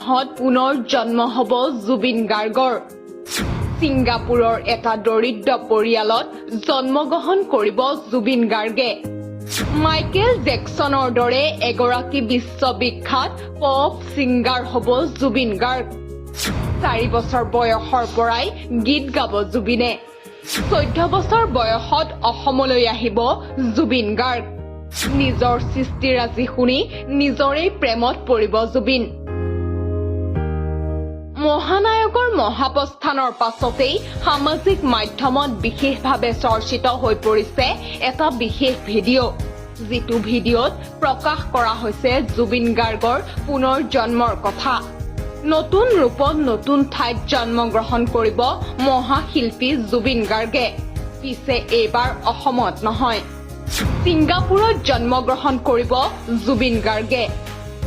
পুনৰ জন্ম হ'ব জুবিন গাৰ্গৰ। ছিংগাপুৰৰ এটা দৰিদ্ৰ পৰিয়ালত জন্মগ্ৰহণ কৰিব জুবিন গাৰ্গে। মাইকেল জেকছনৰ দৰে এগৰাকী বিশ্ববিখ্যাত পপ ছিংগাৰ হ'ব জুবিন গাৰ্গ। 4 বছৰ বয়সৰ পৰাই গীত গাব জুবিনে। 14 বছৰ বয়সত অসমলৈ আহিব জুবিন গাৰ্গ। নিজৰ সৃষ্টিৰাজি শুনি নিজৰেই প্ৰেমত পৰিব জুবিন। মহানায়কৰ মহাপ্ৰস্থানৰ পাছতেই সামাজিক মাধ্যমত বিশেষভাৱে চৰ্চিত হৈ পৰিছে এটা বিশেষ ভিডিঅ', যিটো ভিডিঅ'ত প্ৰকাশ কৰা হৈছে জুবিন গাৰ্গৰ পুনৰ জন্মৰ কথা। নতুন ৰূপত নতুন ঠাইত জন্মগ্ৰহণ কৰিব মহাশিল্পী জুবিন গাৰ্গে। পিছে এইবাৰ অসমত নহয়, ছিংগাপুৰত জন্মগ্ৰহণ কৰিব জুবিন গাৰ্গে।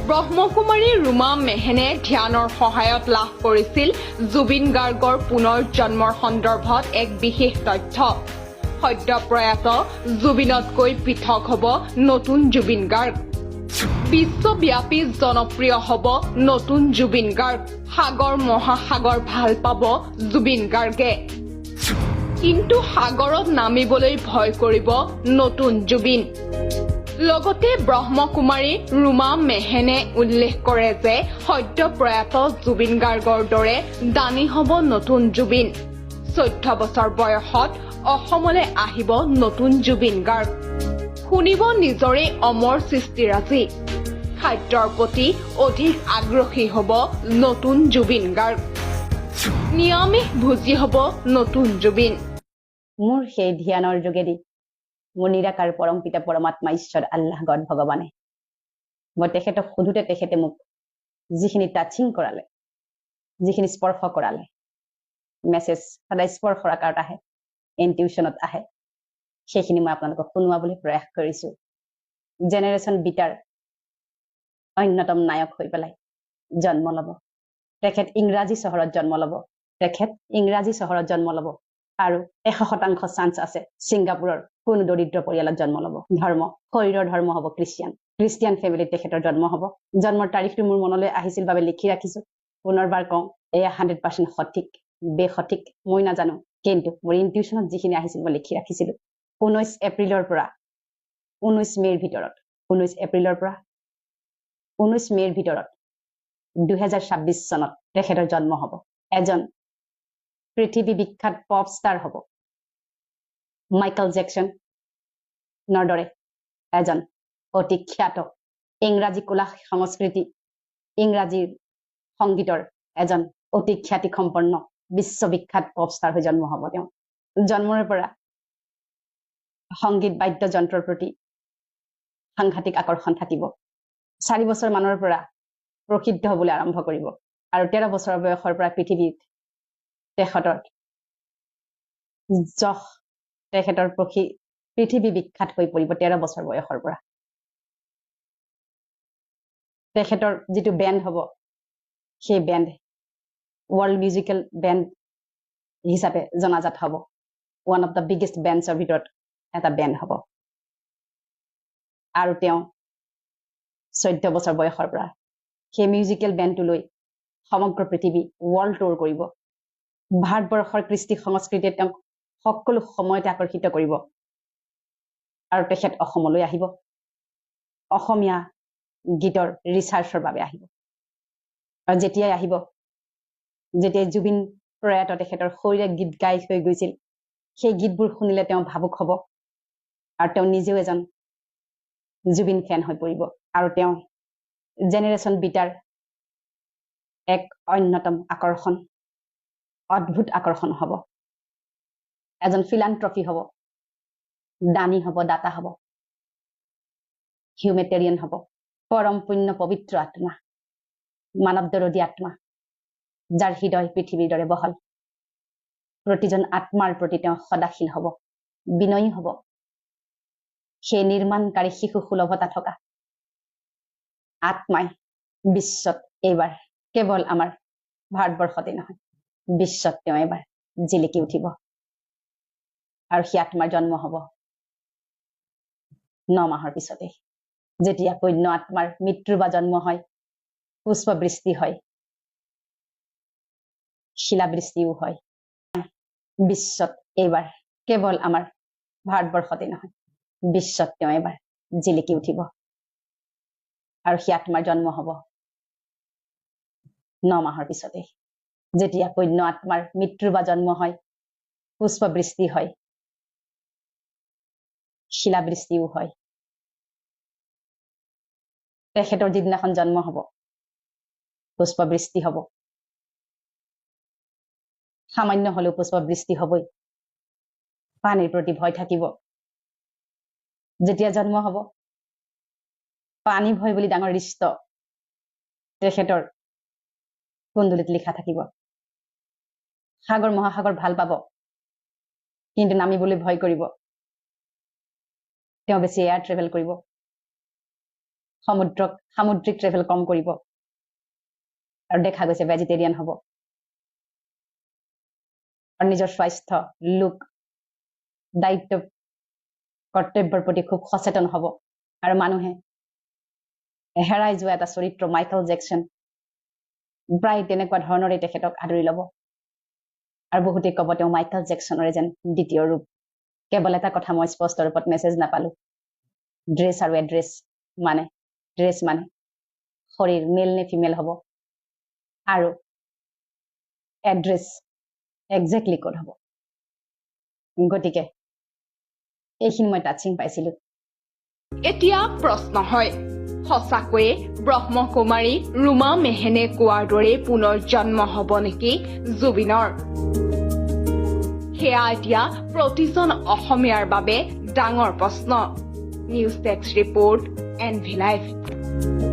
ব্ৰহ্মকুমাৰী ৰুমা মেহেনে ধ্যানৰ সহায়ত লাভ কৰিছিল জুবিন গাৰ্গৰ পুনৰ জন্মৰ সন্দৰ্ভত এক বিশেষ তথ্য। সদ্য প্ৰয়াত জুবিনতকৈ পৃথক হ'ব নতুন জুবিন গাৰ্গ। বিশ্বব্যাপী জনপ্ৰিয় হ'ব নতুন জুবিন গাৰ্গ। সাগৰ মহাসাগৰ ভাল পাব জুবিন গাৰ্গে। কিন্তু সাগৰত নামিবলৈ ভয় কৰিব নতুন জুবিন। লগতে ব্ৰহ্মকুমাৰী ৰুমা মেহেনে উল্লেখ কৰে যে সদ্য প্ৰয়াত জুবিন গাৰ্গৰ দৰে দানী হ'ব নতুন জুবিন। 14 বছৰ বয়সত অসমলৈ আহিব নতুন জুবিন গাৰ্গ। শুনিব নিজৰে অমৰ সৃষ্টিৰাজি। খাদ্যৰ প্ৰতি অধিক আগ্ৰহী হ'ব নতুন জুবিন গাৰ্গ। নিৰামিষ ভোজী হ'ব নতুন জুবিন। মোৰ সেই ধ্যানৰ যোগেদি মোৰ নিৰাকাৰ পৰম পিতা পৰমাত্মা ঈশ্বৰ আল্লাহ গড ভগৱানে মই তেখেতক সোধোতে তেখেতে মোক যিখিনি টাচিং কৰালে, যিখিনি স্পৰ্শ কৰালে, মেছেজ সদায় স্পৰ্শৰ আকাৰত আহে, ইনটিউশ্যনত আহে, সেইখিনি মই আপোনালোকক শুনোৱাবলৈ প্ৰয়াস কৰিছো। জেনেৰেশ্যন বিটাৰ অন্যতম নায়ক হৈ পেলাই জন্ম ল'ব। তেখেত ইংৰাজী চহৰত জন্ম ল'ব। আৰু 100% চান্স আছে ছিংগাপুৰৰ কোনো দৰিদ্ৰ পৰিয়ালত জন্ম ল'ব। শৰীৰৰ ধৰ্ম হ'ব খ্ৰীষ্টিয়ান ফেমিলিত তেখেতৰ জন্ম হ'ব। জন্মৰ তাৰিখটো মোৰ মনলৈ আহিছিল বাবে লিখি ৰাখিছো। পুনৰবাৰ কওঁ, এয়া 100% সঠিক বেসঠিক মই নাজানো, কিন্তু মোৰ ইনটিউশ্যনত যিখিনি আহিছিল মই লিখি ৰাখিছিলো। 19 এপ্ৰিলৰ পৰা 19 মে'ৰ ভিতৰত 2026 চনত তেখেতৰ জন্ম হ'ব। এজন পৃথিৱী বিখ্যাত পপ ষ্টাৰ হ'ব। মাইকেল জেকছনৰ দৰে এজন অতি খ্যাত ইংৰাজী কলা সংস্কৃতি, ইংৰাজী সংগীতৰ এজন অতি খ্যাতিসম্পন্ন বিশ্ববিখ্যাত পপ ষ্টাৰ হৈ জন্ম হ'ব। তেওঁ জন্মৰ পৰা সংগীত বাদ্যযন্ত্ৰৰ প্ৰতি সাংঘাতিক আকৰ্ষণ থাকিব। 4 বছৰ মানৰ পৰা প্ৰসিদ্ধ হ'বলৈ আৰম্ভ কৰিব আৰু 13 বছৰ বয়সৰ পৰা পৃথিৱীত তেখেতৰ পৃথিৱী বিখ্যাত হৈ পৰিব। 13 বছৰ বয়সৰ পৰা তেখেতৰ যিটো বেণ্ড হ'ব, সেই বেণ্ড ৱৰ্ল্ড মিউজিকেল বেণ্ড হিচাপে জনাজাত হ'ব। ওৱান অফ দ্য বিগেষ্ট বেণ্ডছৰ ভিতৰত এটা বেণ্ড হ'ব। আৰু তেওঁ 14 বছৰ বয়সৰ পৰা সেই মিউজিকেল বেণ্ডটো লৈ সমগ্ৰ পৃথিৱী ৱৰ্ল্ড টুৰ কৰিব। ভাৰতবৰ্ষৰ কৃষ্টি সংস্কৃতিয়ে তেওঁক সকলো সময়তে আকৰ্ষিত কৰিব। আৰু তেখেত অসমলৈ আহিব। অসমীয়া গীতৰ ৰিচাৰ্চৰ বাবে আহিব। আৰু যেতিয়াই আহিব, যেতিয়াই জুবিন প্ৰয়াত তেখেতৰ শৰীৰে গীত গাই হৈ গৈছিল, সেই গীতবোৰ শুনিলে তেওঁ ভাবুক হ'ব। আৰু তেওঁ নিজেও এজন জুবিন ফেন হৈ পৰিব। আৰু তেওঁ জেনেৰেশ্যন বিটাৰ এক অন্যতম আকৰ্ষণ, অদ্ভুত আকৰ্ষণ হ'ব। এজন ফিলান্থ্ৰপি হ'ব, দানী হ'ব, দাতা হ'ব, হিউমেটেৰিয়ান হ'ব, পৰম পুণ্য পবিত্ৰ আত্মা, মানৱ দৰদী আত্মা, যাৰ হৃদয় পৃথিৱীৰ দৰে বহল। প্ৰতিজন আত্মাৰ প্ৰতি তেওঁ সদাশীল হ'ব, বিনয়ী হ'ব। সেই নিৰ্মাণকাৰী শিশু সুলভতা থকা আত্মাই বিশ্বত এইবাৰ কেৱল আমাৰ ভাৰতবৰ্ষতে নহয়, বিশ্বত তেওঁ এবাৰ জিলিকি উঠিব। আৰু সেই আত্মাৰ জন্ম হ'ব 9 মাহৰ পিছতে। যেতিয়া কন্যা আত্মাৰ মৃত্যু বা জন্ম হয়, পুষ্পবৃষ্টি হয়, শিলাবৃষ্টিও হয় বিশ্বত এইবাৰ কেৱল আমাৰ ভাৰতবৰ্ষতে নহয় বিশ্বত তেওঁ এবাৰ জিলিকি উঠিব আৰু সেই আত্মাৰ জন্ম হব 9 মাহৰ পিছতে যেতিয়া পুণ্য আত্মাৰ মৃত্যুৰ বা জন্ম হয় পুষ্পবৃষ্টি হয় শিলাবৃষ্টিও হয় তেখেতৰ যিদিনাখন জন্ম হব পুষ্পবৃষ্টি হব সামান্য হলেও পুষ্পবৃষ্টি হবই পানীৰ প্ৰতি ভয় থাকিব যেতিয়া জন্ম হব পানী ভয় বুলি ডাঙৰ ৰিষ্ট তেখেতৰ কুণ্ডলীত লিখা থাকিব সাগৰ মহাসাগৰ ভাল পাব কিন্তু নামিবলৈ ভয় কৰিব তেওঁ বেছি এয়াৰ ট্ৰেভেল কৰিব সামুদ্ৰিক ট্ৰেভেল কম কৰিব আৰু দেখা গৈছে ভেজিটেৰিয়ান হ'ব আৰু নিজৰ স্বাস্থ্য লোক দায়িত্ব কৰ্তব্যৰ প্ৰতি খুব সচেতন হ'ব আৰু মানুহে হেৰাই যোৱা এটা চৰিত্ৰ মাইকেল জেকচন প্ৰায় তেনেকুৱা ধৰণৰে তেখেতক আদৰি ল'ব আৰু বহুতে ক'ব তেওঁ মাইকেল জেকচনৰে যেন দ্বিতীয় ৰূপ কেৱল এটা কথা মই স্পষ্ট ৰূপত মেছেজ নাপালো ড্ৰেছ আৰু এড্ৰেছ মানে ড্ৰেছ মানে শৰীৰ মেল নে ফিমেল হ'ব আৰু এড্ৰেছ একজেক্টলি ক'ত হ'ব গতিকে এইখিনি মই টাচিং পাইছিলো এতিয়া প্ৰশ্ন হয় সঁচাকৈয়ে ব্ৰহ্মকুমাৰী ৰুমা মেহেনে কোৱাৰ দৰে পুনৰ জন্ম হ'ব নেকি জুবিনৰ সেয়া এতিয়া প্ৰতিজন অসমীয়াৰ বাবে ডাঙৰ প্ৰশ্ন news desk report NV Live